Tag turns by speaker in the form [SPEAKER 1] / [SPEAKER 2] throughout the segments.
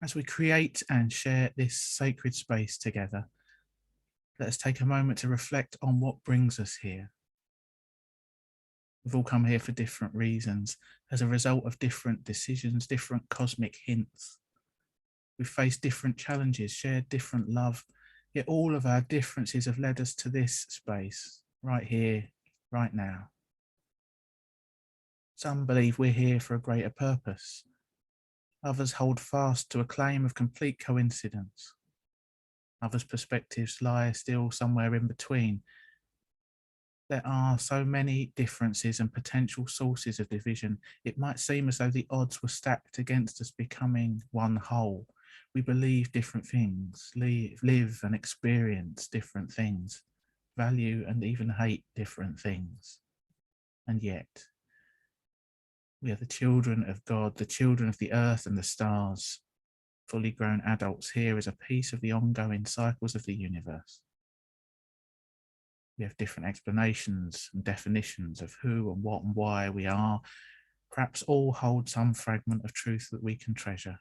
[SPEAKER 1] As we create and share this sacred space together, let us take a moment to reflect on what brings us here. We've all come here for different reasons, as a result of different decisions, different cosmic hints. We've faced different challenges, shared different love, yet all of our differences have led us to this space, right here, right now. Some believe we're here for a greater purpose. Others hold fast to a claim of complete coincidence. Others' perspectives lie still somewhere in between. There are so many differences and potential sources of division. It might seem as though the odds were stacked against us becoming one whole. We believe different things, live and experience different things, value and even hate different things. And yet, we are the children of God, the children of the earth and the stars, fully grown adults here as a piece of the ongoing cycles of the universe. We have different explanations and definitions of who and what and why we are. Perhaps all hold some fragment of truth that we can treasure.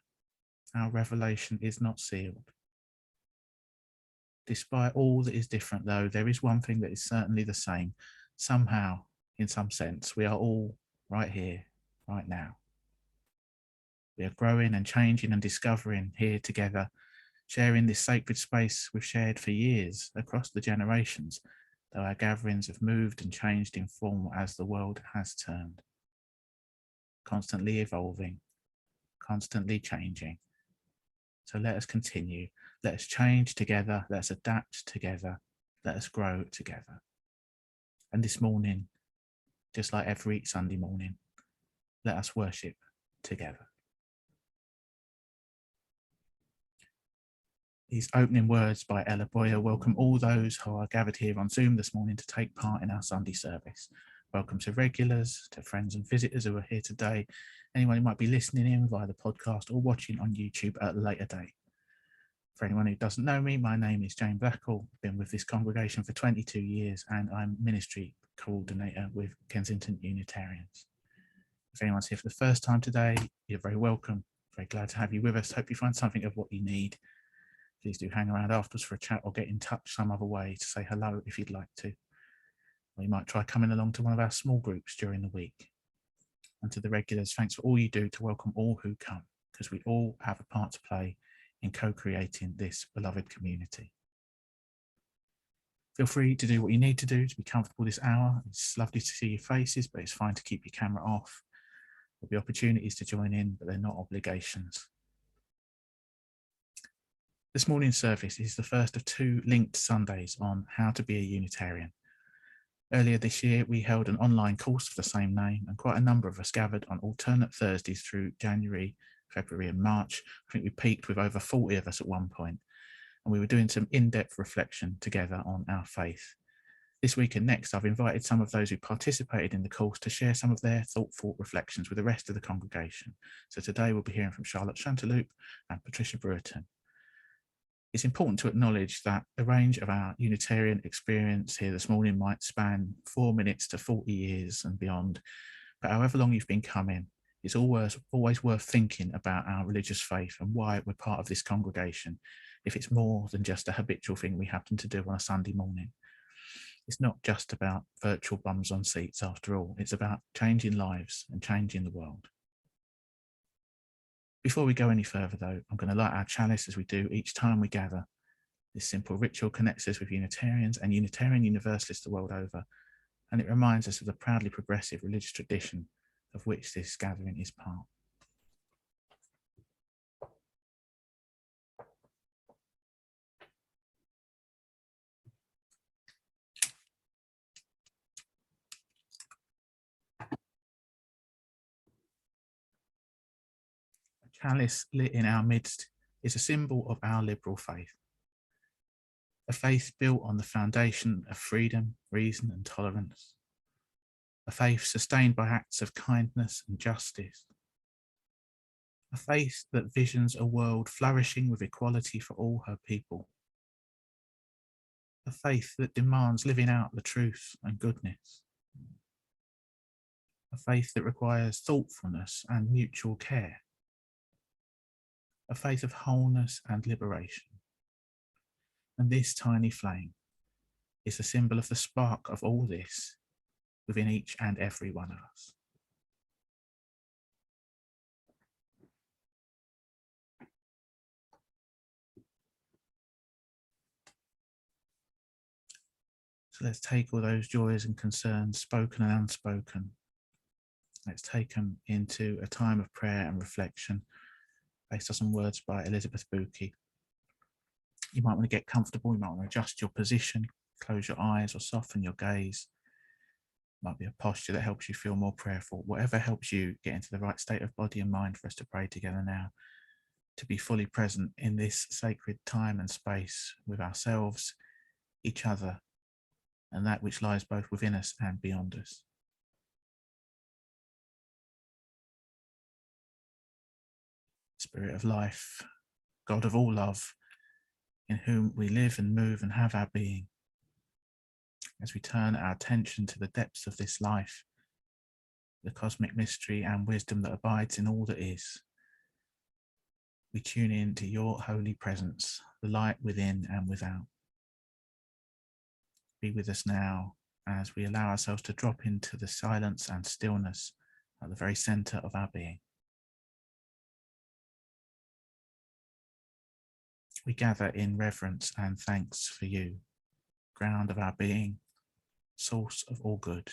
[SPEAKER 1] Our revelation is not sealed. Despite all that is different, though, there is one thing that is certainly the same. Somehow, in some sense, we are all right here, right now. We are growing and changing and discovering here together, sharing this sacred space we've shared for years across the generations, though our gatherings have moved and changed in form as the world has turned. Constantly evolving, constantly changing. So let us continue. Let us change together. Let us adapt together. Let us grow together. And this morning, just like every Sunday morning, let us worship together. These opening words by Ella Boyer welcome all those who are gathered here on Zoom this morning to take part in our Sunday service. Welcome to regulars, to friends and visitors who are here today, anyone who might be listening in via the podcast or watching on YouTube at a later date. For anyone who doesn't know me, my name is James Blackall. I've been with this congregation for 22 years and I'm ministry coordinator with Kensington Unitarians. If anyone's here for the first time today, you're very welcome. Very glad to have you with us. Hope you find something of what you need. Please do hang around afterwards for a chat or get in touch some other way to say hello if you'd like to. Or you might try coming along to one of our small groups during the week. And to the regulars, thanks for all you do to welcome all who come, because we all have a part to play in co-creating this beloved community. Feel free to do what you need to do to be comfortable this hour. It's lovely to see your faces, but it's fine to keep your camera off. There'll be opportunities to join in, but they're not obligations. This morning's service is the first of two linked Sundays on how to be a Unitarian. Earlier this year, we held an online course of the same name, and quite a number of us gathered on alternate Thursdays through January, February and March. I think we peaked with over 40 of us at one point, and we were doing some in-depth reflection together on our faith. This week and next, I've invited some of those who participated in the course to share some of their thoughtful reflections with the rest of the congregation. So today we'll be hearing from Charlotte Chanteloup and Patricia Brereton. It's important to acknowledge that the range of our Unitarian experience here this morning might span 4 minutes to 40 years and beyond, but however long you've been coming, it's always worth thinking about our religious faith and why we're part of this congregation, if it's more than just a habitual thing we happen to do on a Sunday morning. It's not just about virtual bums on seats after all, it's about changing lives and changing the world. Before we go any further though, I'm going to light our chalice as we do each time we gather. This simple ritual connects us with Unitarians and Unitarian Universalists the world over, and it reminds us of the proudly progressive religious tradition of which this gathering is part. A chalice lit in our midst is a symbol of our liberal faith. A faith built on the foundation of freedom, reason and tolerance. A faith sustained by acts of kindness and justice. A faith that visions a world flourishing with equality for all her people. A faith that demands living out the truth and goodness. A faith that requires thoughtfulness and mutual care. a faith of wholeness and liberation. And this tiny flame is a symbol of the spark of all this within each and every one of us. So let's take all those joys and concerns, spoken and unspoken. Let's take them into a time of prayer and reflection based on some words by Elizabeth Buki. You might want to get comfortable, you might want to adjust your position, close your eyes or soften your gaze. It might be a posture that helps you feel more prayerful. Whatever helps you get into the right state of body and mind for us to pray together now, to be fully present in this sacred time and space with ourselves, each other, and that which lies both within us and beyond us. Spirit of life, God of all love, in whom we live and move and have our being, as we turn our attention to the depths of this life, the cosmic mystery and wisdom that abides in all that is, we tune in to your holy presence, the light within and without. Be with us now as we allow ourselves to drop into the silence and stillness at the very center of our being. We gather in reverence and thanks for you, ground of our being, source of all good.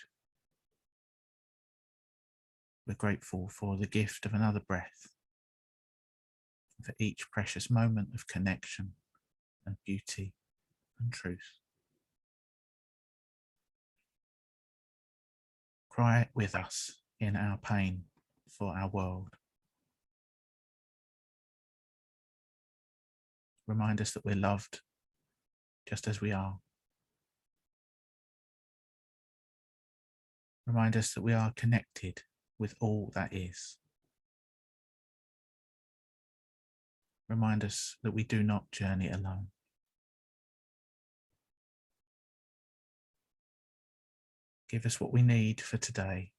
[SPEAKER 1] We're grateful for the gift of another breath, for each precious moment of connection and beauty and truth. Cry with us in our pain for our world. Remind us that we're loved just as we are. Remind us that we are connected with all that is. Remind us that we do not journey alone. Give us what we need for today.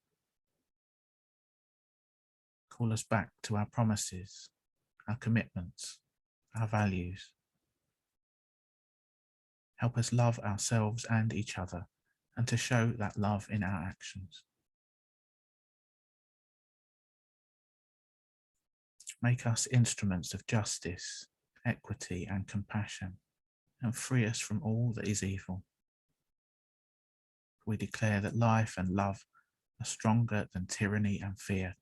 [SPEAKER 1] Call us back to our promises, our commitments, our values. Help us love ourselves and each other, and to show that love in our actions. Make us instruments of justice, equity, and compassion, and free us from all that is evil. We declare that life and love are stronger than tyranny and fear.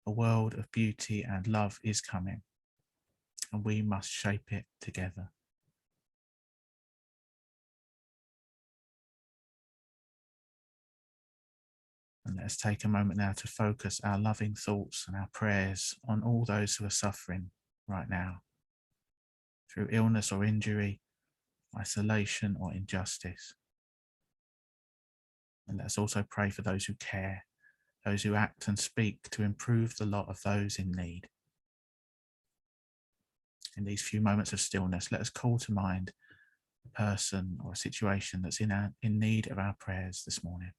[SPEAKER 1] A world of beauty and love is coming, and we must shape it together. And let's take a moment now to focus our loving thoughts and our prayers on all those who are suffering right now, through illness or injury, isolation or injustice. And let's also pray for those who care, those who act and speak to improve the lot of those in need. In these few moments of stillness, let us call to mind a person or a situation that's in need of our prayers this morning.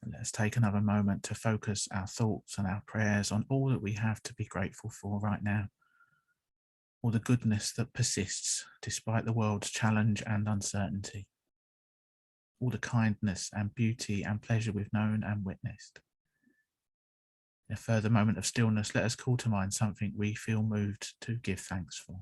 [SPEAKER 1] And let's take another moment to focus our thoughts and our prayers on all that we have to be grateful for right now. All the goodness that persists despite the world's challenge and uncertainty. All the kindness and beauty and pleasure we've known and witnessed. In a further moment of stillness, let us call to mind something we feel moved to give thanks for.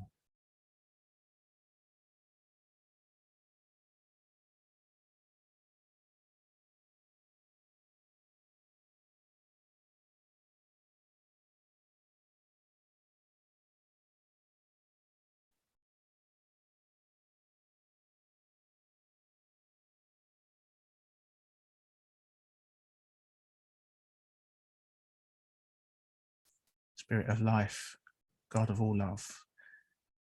[SPEAKER 1] Spirit of life, God of all love,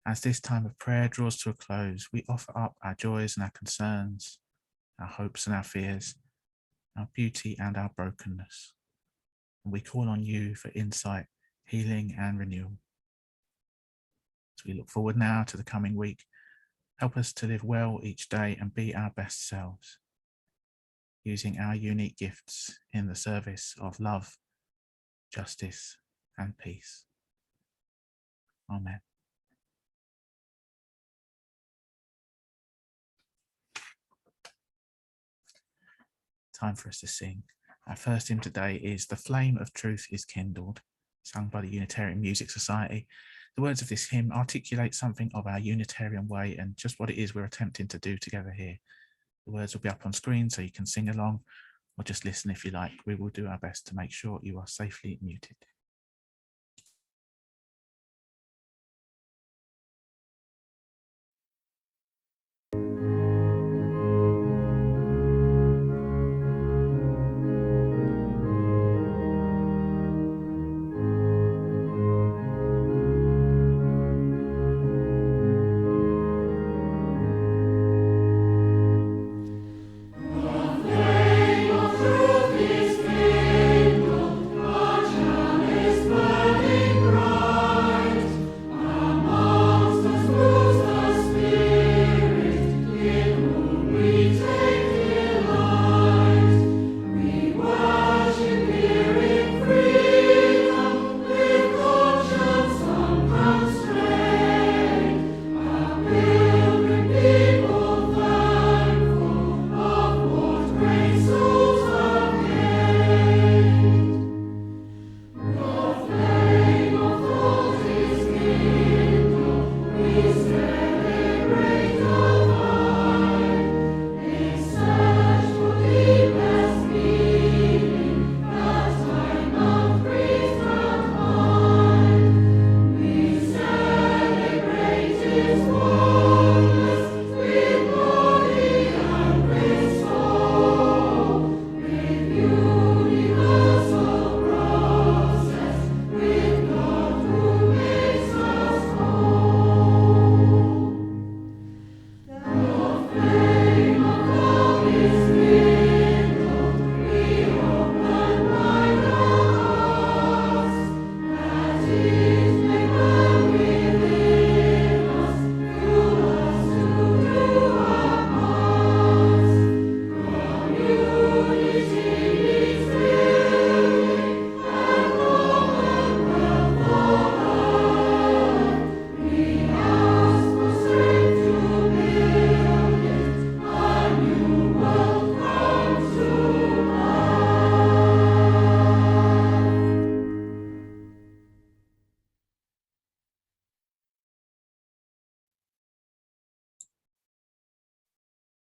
[SPEAKER 1] As this time of prayer draws to a close, we offer up our joys and our concerns, our hopes and our fears, our beauty and our brokenness. And we call on you for insight, healing and renewal. As we look forward now to the coming week, help us to live well each day and be our best selves, using our unique gifts in the service of love, justice, and peace. Amen. Time for us to sing. Our first hymn today is "The Flame of Truth is Kindled," sung by the Unitarian Music Society. The words of this hymn articulate something of our Unitarian way and just what it is we're attempting to do together here. The words will be up on screen so you can sing along or just listen if you like. We will do our best to make sure you are safely muted.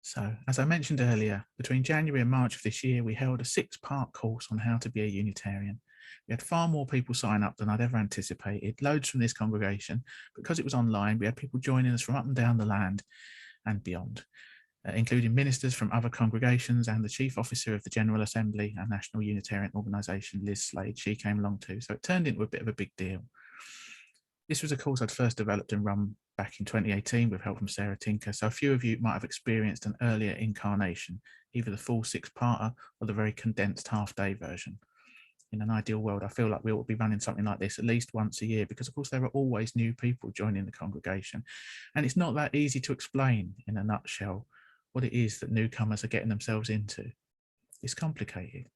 [SPEAKER 1] So, as I mentioned earlier, between January and March of this year, we held a 6-part course on how to be a Unitarian. We had far more people sign up than I'd ever anticipated, loads from this congregation. Because it was online, we had people joining us from up and down the land and beyond, including ministers from other congregations and the Chief Officer of the General Assembly and National Unitarian Organisation, Liz Slade. She came along too, so it turned into a bit of a big deal. This was a course I'd first developed and run back in 2018 with help from Sarah Tinker, so a few of you might have experienced an earlier incarnation, either the full 6-parter or the very condensed half-day version. In an ideal world, I feel like we ought to be running something like this at least once a year, because of course there are always new people joining the congregation, and it's not that easy to explain in a nutshell what it is that newcomers are getting themselves into. It's complicated.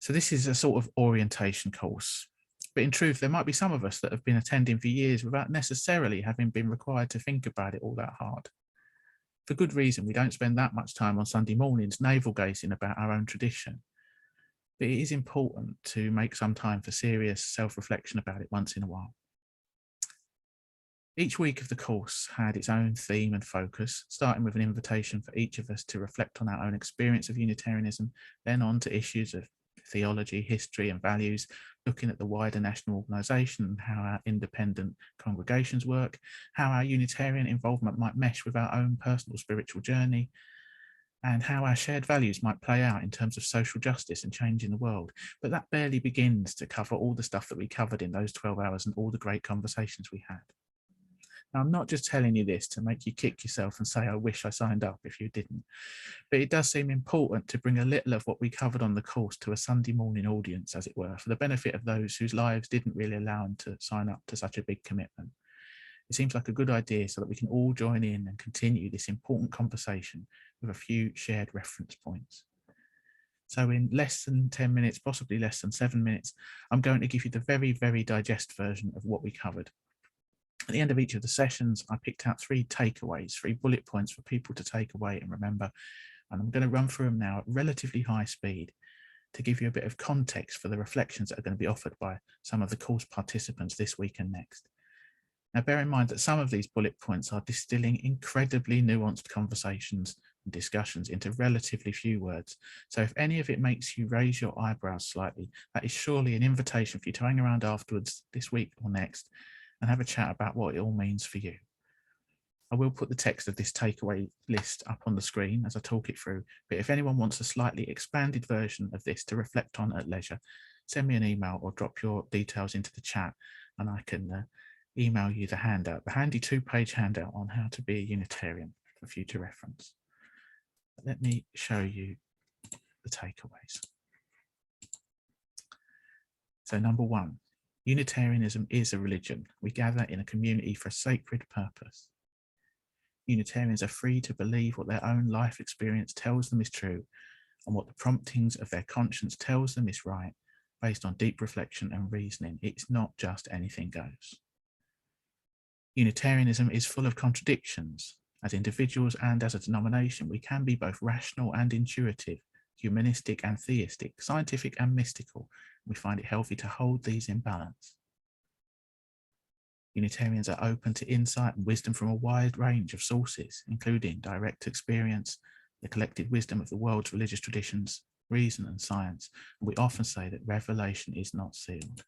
[SPEAKER 1] So this is a sort of orientation course. But in truth, there might be some of us that have been attending for years without necessarily having been required to think about it all that hard. For good reason, we don't spend that much time on Sunday mornings navel-gazing about our own tradition. But it is important to make some time for serious self-reflection about it once in a while. Each week of the course had its own theme and focus, starting with an invitation for each of us to reflect on our own experience of Unitarianism, then on to issues of theology, history and values, looking at the wider national organisation and how our independent congregations work, how our Unitarian involvement might mesh with our own personal spiritual journey, and how our shared values might play out in terms of social justice and change in the world. But that barely begins to cover all the stuff that we covered in those 12 hours and all the great conversations we had. Now, I'm not just telling you this to make you kick yourself and say, I wish I signed up if you didn't, but it does seem important to bring a little of what we covered on the course to a Sunday morning audience, as it were, for the benefit of those whose lives didn't really allow them to sign up to such a big commitment. It seems like a good idea so that we can all join in and continue this important conversation with a few shared reference points. So in less than 10 minutes, possibly less than 7 minutes, I'm going to give you the very, very digest version of what we covered. At the end of each of the sessions, I picked out 3 takeaways, 3 bullet points for people to take away and remember. And I'm going to run through them now at relatively high speed to give you a bit of context for the reflections that are going to be offered by some of the course participants this week and next. Now, bear in mind that some of these bullet points are distilling incredibly nuanced conversations and discussions into relatively few words. So if any of it makes you raise your eyebrows slightly, that is surely an invitation for you to hang around afterwards this week or next and have a chat about what it all means for you. I will put the text of this takeaway list up on the screen as I talk it through, but if anyone wants a slightly expanded version of this to reflect on at leisure, send me an email or drop your details into the chat and I can email you the handout, the handy 2-page handout on how to be a Unitarian for future reference. Let me show you the takeaways. So number 1, Unitarianism is a religion. We gather in a community for a sacred purpose. Unitarians are free to believe what their own life experience tells them is true and what the promptings of their conscience tells them is right, based on deep reflection and reasoning. It's not just anything goes. Unitarianism is full of contradictions. As individuals and as a denomination, we can be both rational and intuitive, humanistic and theistic, scientific and mystical. We find it healthy to hold these in balance. Unitarians are open to insight and wisdom from a wide range of sources, including direct experience, the collected wisdom of the world's religious traditions, reason and science. And we often say that revelation is not sealed.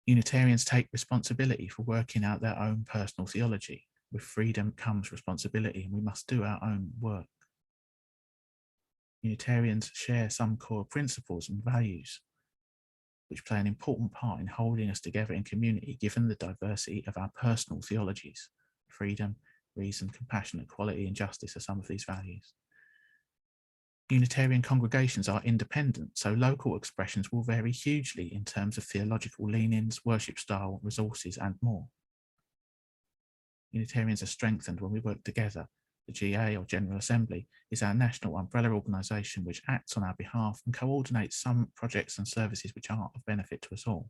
[SPEAKER 1] Unitarians take responsibility for working out their own personal theology. With freedom comes responsibility, and we must do our own work. Unitarians share some core principles and values, which play an important part in holding us together in community, given the diversity of our personal theologies. Freedom, reason, compassion, equality, and justice are some of these values. Unitarian congregations are independent, so local expressions will vary hugely in terms of theological leanings, worship style, resources, and more. Unitarians are strengthened when we work together. The GA, or General Assembly, is our national umbrella organisation which acts on our behalf and coordinates some projects and services which are of benefit to us all.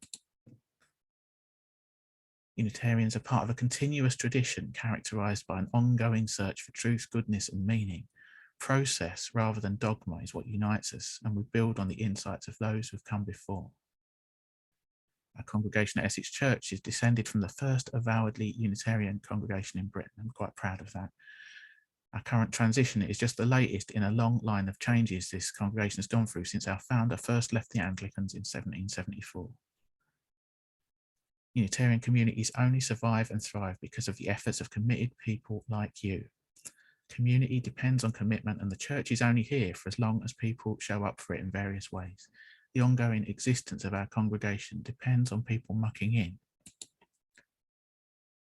[SPEAKER 1] Unitarians are part of a continuous tradition characterised by an ongoing search for truth, goodness and meaning. Process rather than dogma is what unites us, and we build on the insights of those who have come before. Our congregation at Essex Church is descended from the first avowedly Unitarian congregation in Britain. I'm quite proud of that. Our current transition is just the latest in a long line of changes this congregation has gone through since our founder first left the Anglicans in 1774. Unitarian communities only survive and thrive because of the efforts of committed people like you. Community depends on commitment, and the church is only here for as long as people show up for it in various ways. The ongoing existence of our congregation depends on people mucking in.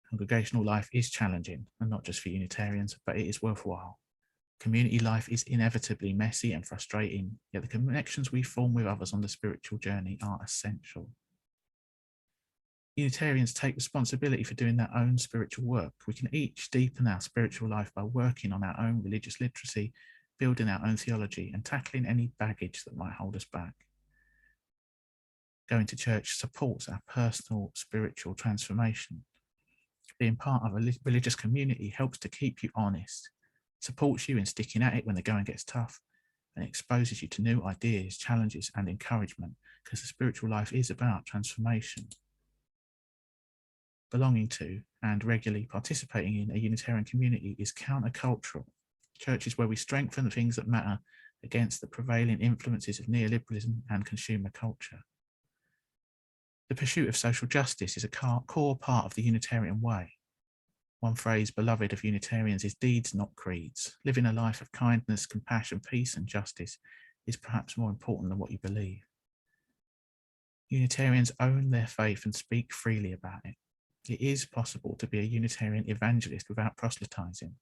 [SPEAKER 1] Congregational life is challenging, and not just for Unitarians, but it is worthwhile. Community life is inevitably messy and frustrating, yet the connections we form with others on the spiritual journey are essential. Unitarians take responsibility for doing their own spiritual work. We can each deepen our spiritual life by working on our own religious literacy, building our own theology, and tackling any baggage that might hold us back. Going to church supports our personal spiritual transformation. Being part of a religious community helps to keep you honest, supports you in sticking at it when the going gets tough, and exposes you to new ideas, challenges, and encouragement, because the spiritual life is about transformation. Belonging to and regularly participating in a Unitarian community is countercultural. Church is where we strengthen the things that matter against the prevailing influences of neoliberalism and consumer culture. The pursuit of social justice is a core part of the Unitarian way. One phrase beloved of Unitarians is deeds, not creeds. Living a life of kindness, compassion, peace, and justice is perhaps more important than what you believe. Unitarians own their faith and speak freely about it. It is possible to be a Unitarian evangelist without proselytizing.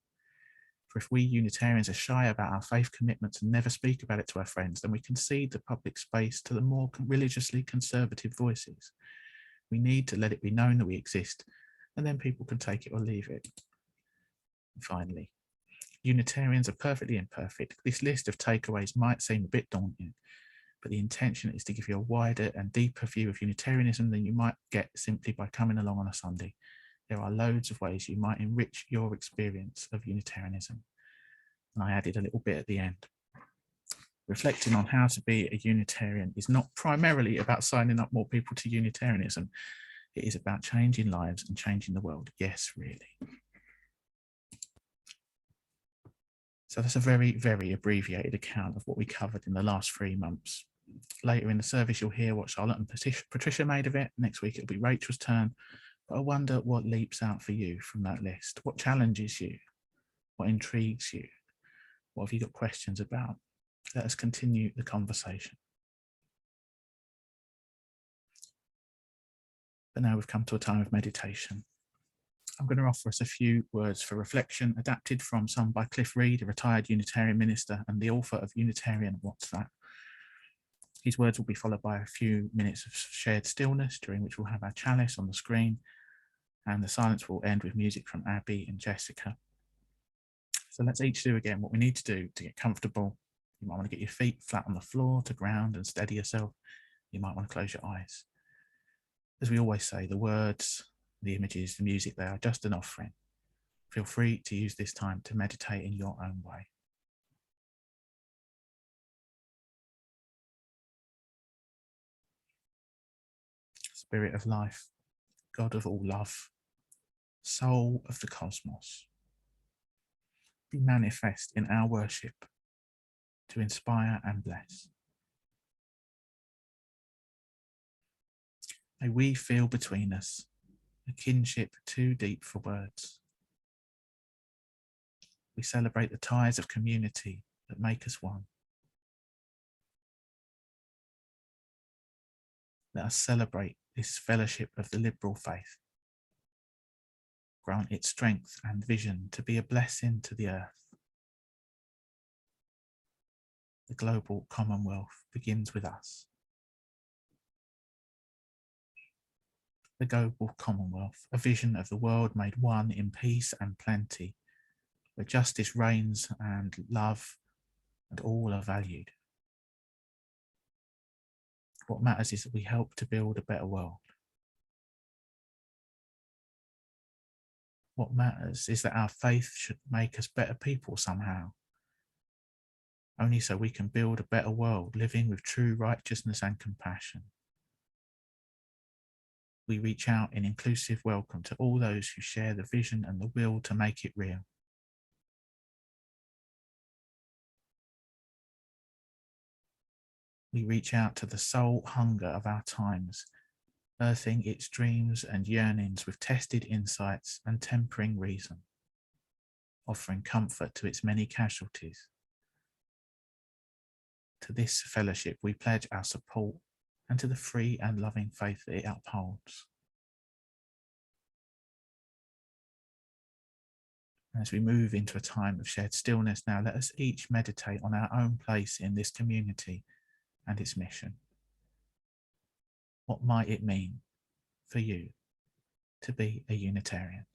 [SPEAKER 1] For if we Unitarians are shy about our faith commitments and never speak about it to our friends, then we concede the public space to the more religiously conservative voices. We need to let it be known that we exist, and then people can take it or leave it. And finally, Unitarians are perfectly imperfect. This list of takeaways might seem a bit daunting, but the intention is to give you a wider and deeper view of Unitarianism than you might get simply by coming along on a Sunday. There are loads of ways you might enrich your experience of Unitarianism. And I added a little bit at the end. Reflecting on how to be a Unitarian is not primarily about signing up more people to Unitarianism. It is about changing lives and changing the world. Yes, really. So that's a very, very abbreviated account of what we covered in the last 3 months. Later in the service, you'll hear what Charlotte and Patricia made of it. Next week, it'll be Rachel's turn. But I wonder what leaps out for you from that list. What challenges you? What intrigues you? What have you got questions about? Let us continue the conversation. But now we've come to a time of meditation. I'm going to offer us a few words for reflection, adapted from some by Cliff Reed, a retired Unitarian minister and the author of Unitarian What's That? These words will be followed by a few minutes of shared stillness, during which we'll have our chalice on the screen, and the silence will end with music from Abby and Jessica. So let's each do again what we need to do to get comfortable. You might want to get your feet flat on the floor to ground and steady yourself. You might want to close your eyes. As we always say, the words, the images, the music, they are just an offering. Feel free to use this time to meditate in your own way. Spirit of life, God of all love, soul of the cosmos, be manifest in our worship to inspire and bless. May we feel between us a kinship too deep for words. We celebrate the ties of community that make us one. Let us celebrate this fellowship of the liberal faith. Grant it strength and vision to be a blessing to the earth. The global commonwealth begins with us. The global commonwealth, a vision of the world made one in peace and plenty, where justice reigns and love and all are valued. What matters is that we help to build a better world. What matters is that our faith should make us better people somehow. Only so we can build a better world, living with true righteousness and compassion. We reach out in inclusive welcome to all those who share the vision and the will to make it real. We reach out to the soul hunger of our times, earthing its dreams and yearnings with tested insights and tempering reason, offering comfort to its many casualties. To this fellowship we pledge our support, and to the free and loving faith that it upholds. As we move into a time of shared stillness now, let us each meditate on our own place in this community and its mission. What might it mean for you to be a Unitarian?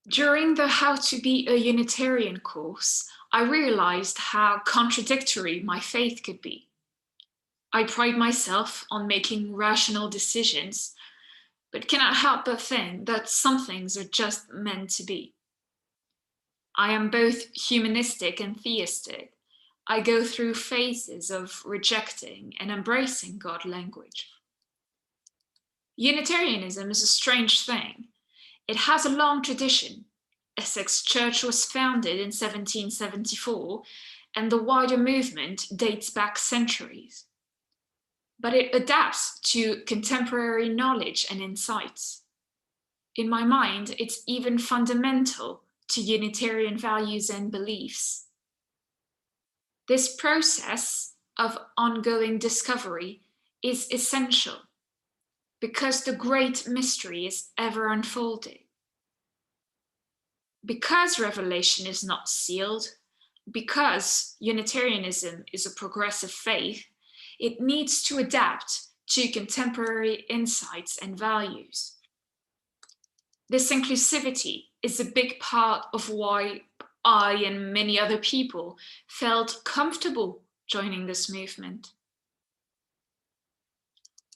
[SPEAKER 2] During the How to Be a Unitarian course, I realized how contradictory my faith could be. I pride myself on making rational decisions, but cannot help but think that some things are just meant to be. I am both humanistic and theistic. I go through phases of rejecting and embracing God language. Unitarianism is a strange thing. It has a long tradition. Essex Church was founded in 1774, and the wider movement dates back centuries. But it adapts to contemporary knowledge and insights. In my mind, it's even fundamental to Unitarian values and beliefs. This process of ongoing discovery is essential because the great mystery is ever unfolding. Because revelation is not sealed, because Unitarianism is a progressive faith, it needs to adapt to contemporary insights and values. This inclusivity is a big part of why I and many other people felt comfortable joining this movement.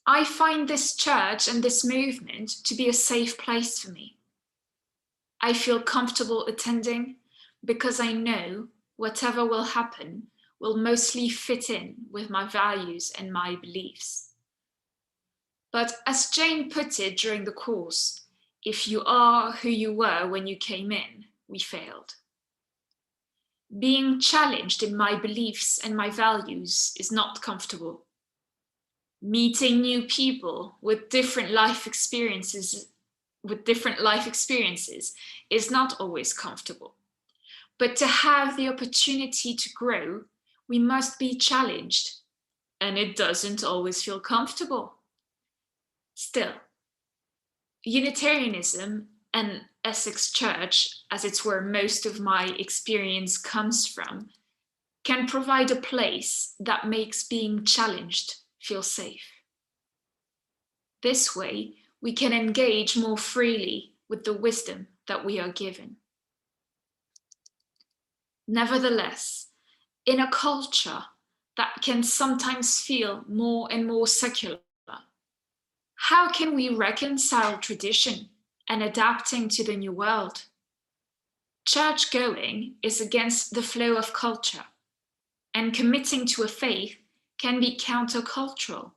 [SPEAKER 2] I find this church and this movement to be a safe place for me. I feel comfortable attending because I know whatever will happen will mostly fit in with my values and my beliefs. But as Jane put it during the course, if you are who you were when you came in, we failed. Being challenged in my beliefs and my values is not comfortable. Meeting new people with different life experiences is not always comfortable. But to have the opportunity to grow, we must be challenged, and it doesn't always feel comfortable. Still, Unitarianism and Essex Church, as it's where most of my experience comes from, can provide a place that makes being challenged feel safe. This way, we can engage more freely with the wisdom that we are given. Nevertheless, in a culture that can sometimes feel more and more secular, how can we reconcile tradition and adapting to the new world? Church going is against the flow of culture, and committing to a faith can be countercultural.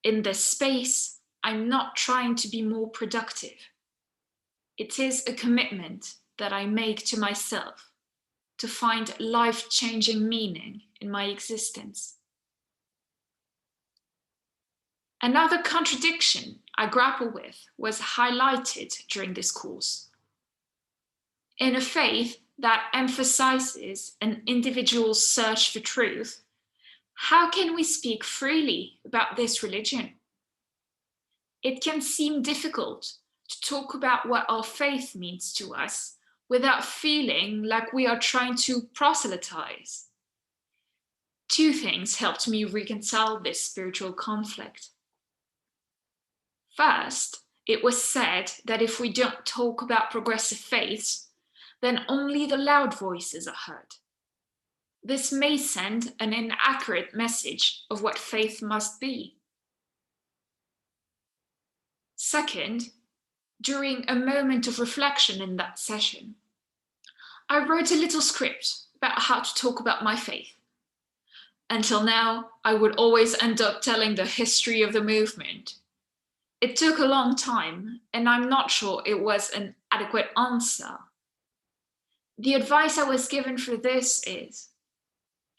[SPEAKER 2] In this space, I'm not trying to be more productive. It is a commitment that I make to myself to find life-changing meaning in my existence. Another contradiction I grapple with was highlighted during this course. In a faith that emphasizes an individual's search for truth, how can we speak freely about this religion? It can seem difficult to talk about what our faith means to us without feeling like we are trying to proselytize. Two things helped me reconcile this spiritual conflict. First, it was said that if we don't talk about progressive faiths, then only the loud voices are heard. This may send an inaccurate message of what faith must be. Second, during a moment of reflection in that session, I wrote a little script about how to talk about my faith. Until now, I would always end up telling the history of the movement. It took a long time, and I'm not sure it was an adequate answer. The advice I was given for this is,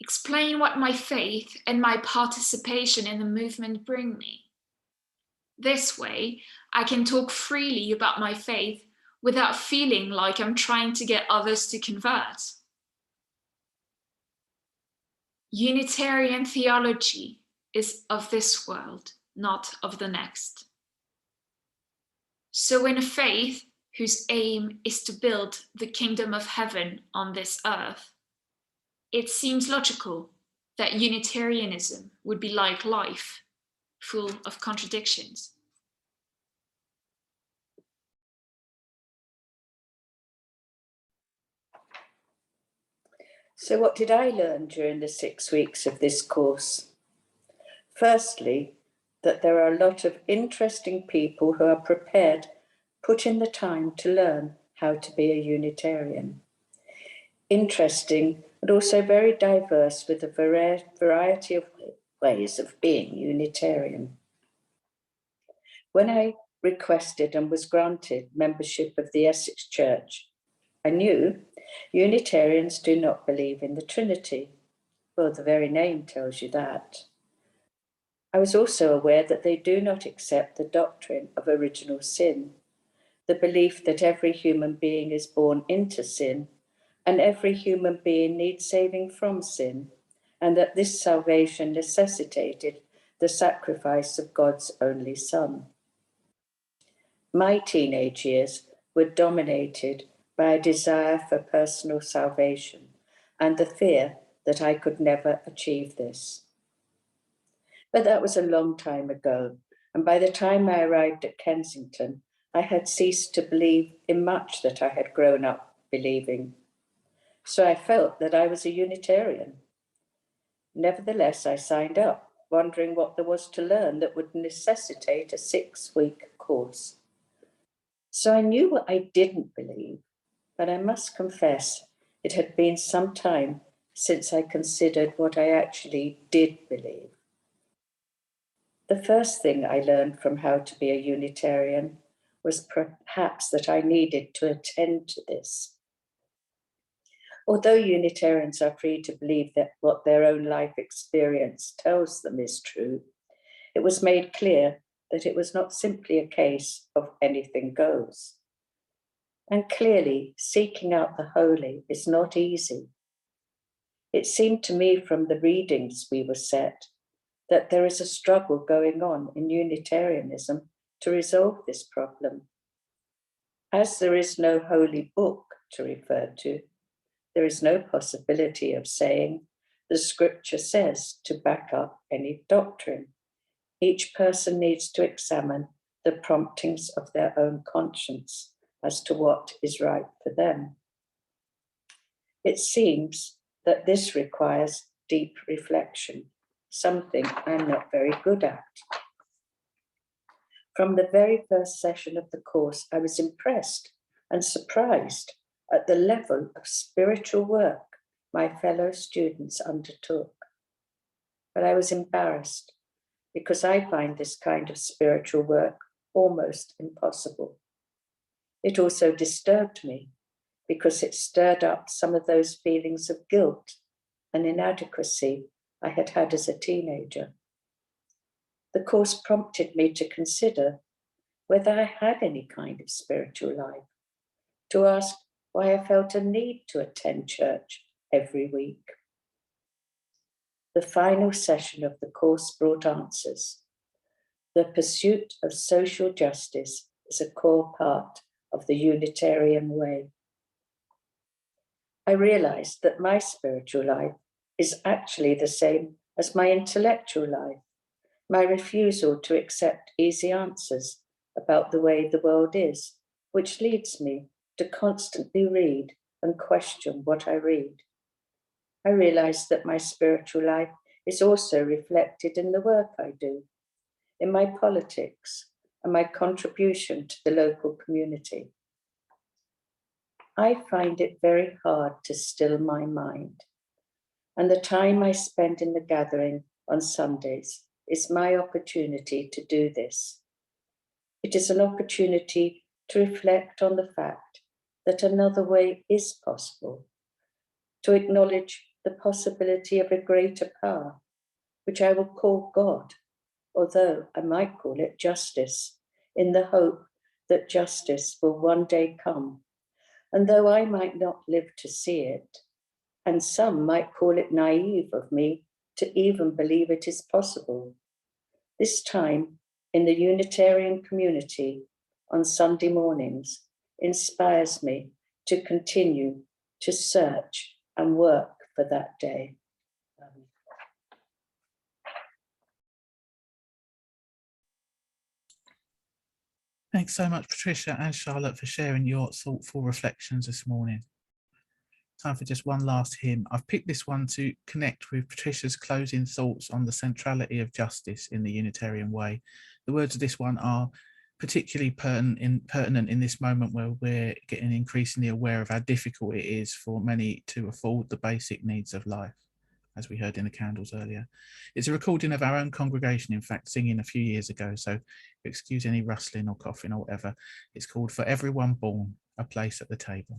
[SPEAKER 2] explain what my faith and my participation in the movement bring me. This way, I can talk freely about my faith without feeling like I'm trying to get others to convert. Unitarian theology is of this world, not of the next. So in a faith whose aim is to build the kingdom of heaven on this earth, it seems logical that Unitarianism would be like life, full of contradictions.
[SPEAKER 3] So what did I learn during the 6 weeks of this course? Firstly, that there are a lot of interesting people who are prepared, put in the time to learn how to be a Unitarian. Interesting, but also very diverse, with a variety of ways of being Unitarian. When I requested and was granted membership of the Essex Church, I knew Unitarians do not believe in the Trinity. Well, the very name tells you that. I was also aware that they do not accept the doctrine of original sin, the belief that every human being is born into sin and every human being needs saving from sin, and that this salvation necessitated the sacrifice of God's only Son. My teenage years were dominated by a desire for personal salvation and the fear that I could never achieve this. But that was a long time ago, and by the time I arrived at Kensington, I had ceased to believe in much that I had grown up believing. So I felt that I was a Unitarian. Nevertheless, I signed up, wondering what there was to learn that would necessitate a 6-week course. So I knew what I didn't believe, but I must confess it had been some time since I considered what I actually did believe. The first thing I learned from how to be a Unitarian was perhaps that I needed to attend to this. Although Unitarians are free to believe that what their own life experience tells them is true, it was made clear that it was not simply a case of anything goes. And clearly, seeking out the holy is not easy. It seemed to me from the readings we were set that there is a struggle going on in Unitarianism to resolve this problem. As there is no holy book to refer to, there is no possibility of saying the scripture says to back up any doctrine. Each person needs to examine the promptings of their own conscience as to what is right for them. It seems that this requires deep reflection, something I'm not very good at. From the very first session of the course, I was impressed and surprised at the level of spiritual work my fellow students undertook. But I was embarrassed because I find this kind of spiritual work almost impossible. It also disturbed me because it stirred up some of those feelings of guilt and inadequacy I had had as a teenager. The course prompted me to consider whether I had any kind of spiritual life, to ask why I felt a need to attend church every week. The final session of the course brought answers. The pursuit of social justice is a core part of the Unitarian way. I realized that my spiritual life is actually the same as my intellectual life, my refusal to accept easy answers about the way the world is, which leads me to constantly read and question what I read. I realized that my spiritual life is also reflected in the work I do, in my politics, and my contribution to the local community. I find it very hard to still my mind, and the time I spend in the gathering on Sundays is my opportunity to do this. It is an opportunity to reflect on the fact that another way is possible, to acknowledge the possibility of a greater power, which I will call God, although I might call it justice, in the hope that justice will one day come. And though I might not live to see it, and some might call it naive of me to even believe it is possible, this time in the Unitarian community on Sunday mornings inspires me to continue to search and work for that day.
[SPEAKER 1] Thanks so much, Patricia and Charlotte, for sharing your thoughtful reflections this morning. Time for just one last hymn. I've picked this one to connect with Patricia's closing thoughts on the centrality of justice in the Unitarian way. The words of this one are particularly pertinent in this moment where we're getting increasingly aware of how difficult it is for many to afford the basic needs of life, as we heard in the candles earlier. It's a recording of our own congregation, in fact, singing a few years ago, so excuse any rustling or coughing or whatever. It's called For Everyone Born, a Place at the Table.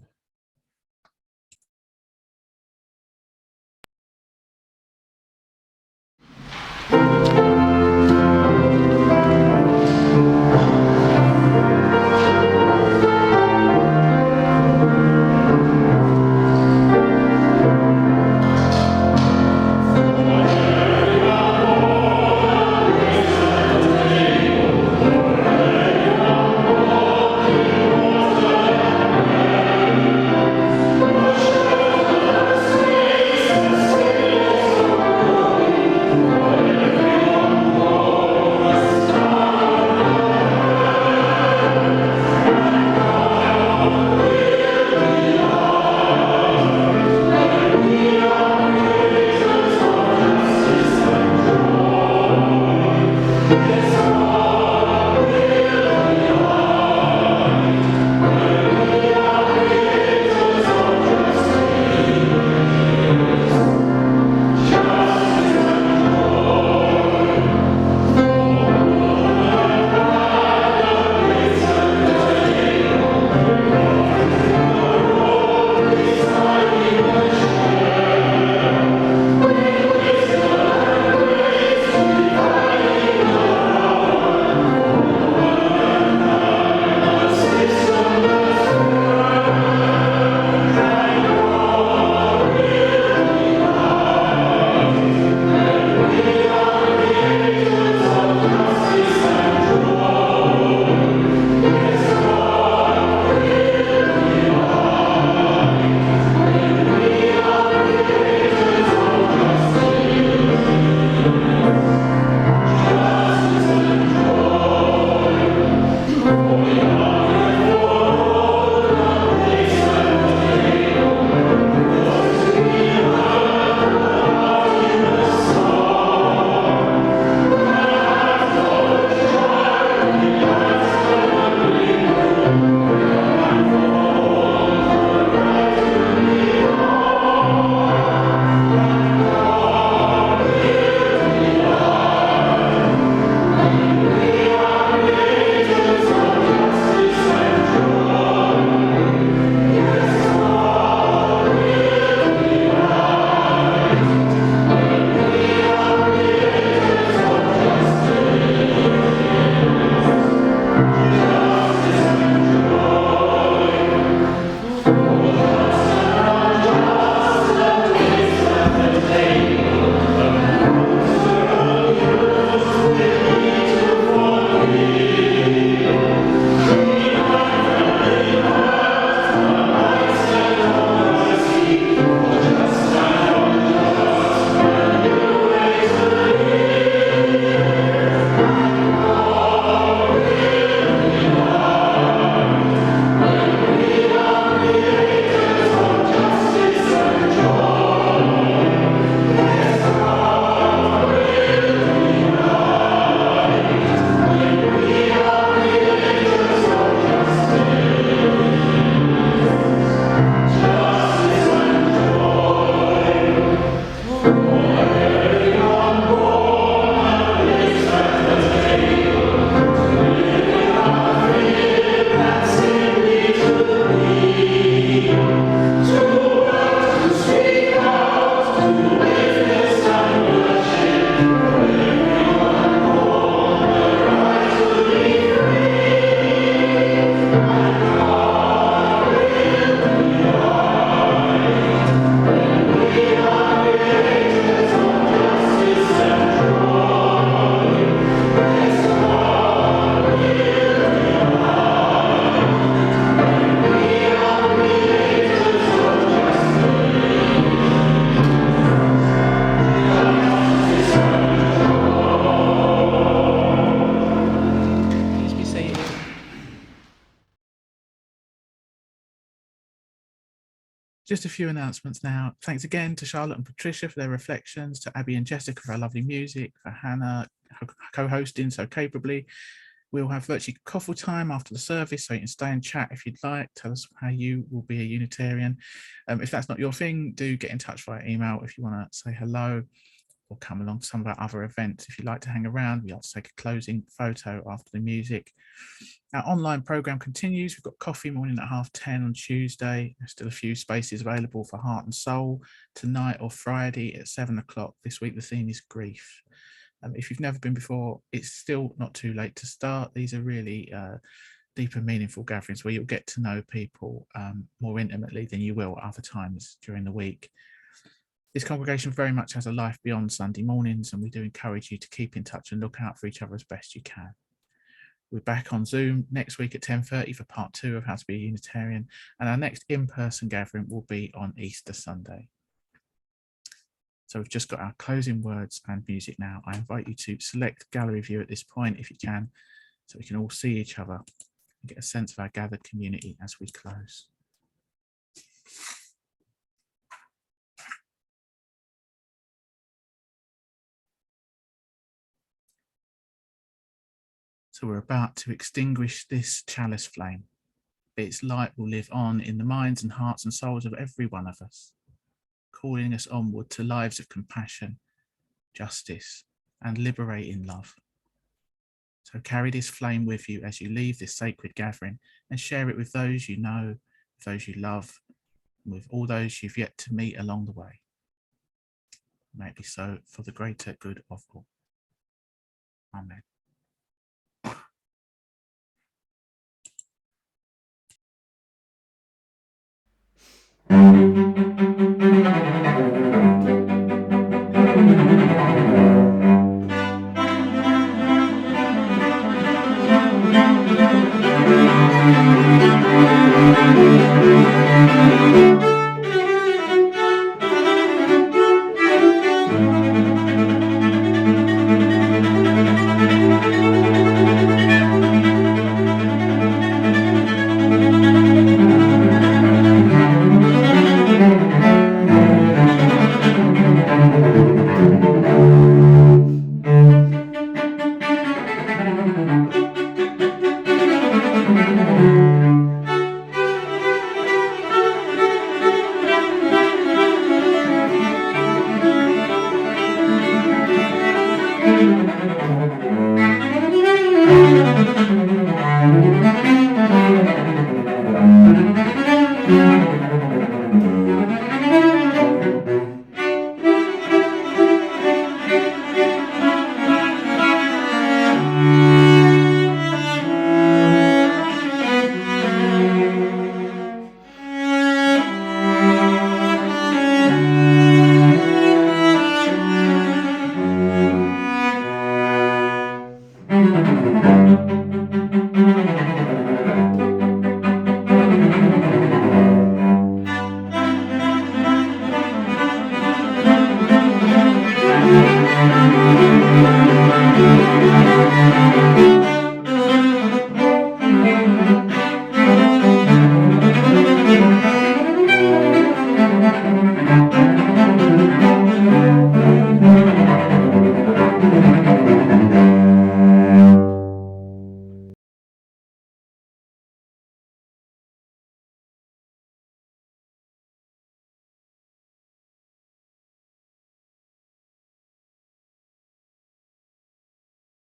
[SPEAKER 1] Just a few announcements now. Thanks again to Charlotte and Patricia for their reflections, to Abby and Jessica for our lovely music, for Hannah co-hosting so capably. We'll have virtually coffee time after the service, so you can stay and chat if you'd like. Tell us how you will be a Unitarian. If that's not your thing, do get in touch via email if you want to say hello or come along to some of our other events. If you'd like to hang around, we like to take a closing photo after the music. Our online program continues. We've got coffee morning at 10:30 on Tuesday. There's still a few spaces available for Heart and Soul tonight or Friday at 7 o'clock. This week, the theme is grief. If you've never been before, it's still not too late to start. These are really deep and meaningful gatherings where you'll get to know people more intimately than you will other times during the week. This congregation very much has a life beyond Sunday mornings, and we do encourage you to keep in touch and look out for each other as best you can. We're back on Zoom next week at 10:30 for part 2 of How to Be a Unitarian, and our next in-person gathering will be on Easter Sunday. So we've just got our closing words and music now. I invite you to select gallery view at this point if you can, so we can all see each other and get a sense of our gathered community as we close. So we're about to extinguish this chalice flame. Its light will live on in the minds and hearts and souls of every one of us, calling us onward to lives of compassion, justice, and liberating love. So carry this flame with you as you leave this sacred gathering and share it with those you know, with those you love, and with all those you've yet to meet along the way. May it be so for the greater good of all. Amen.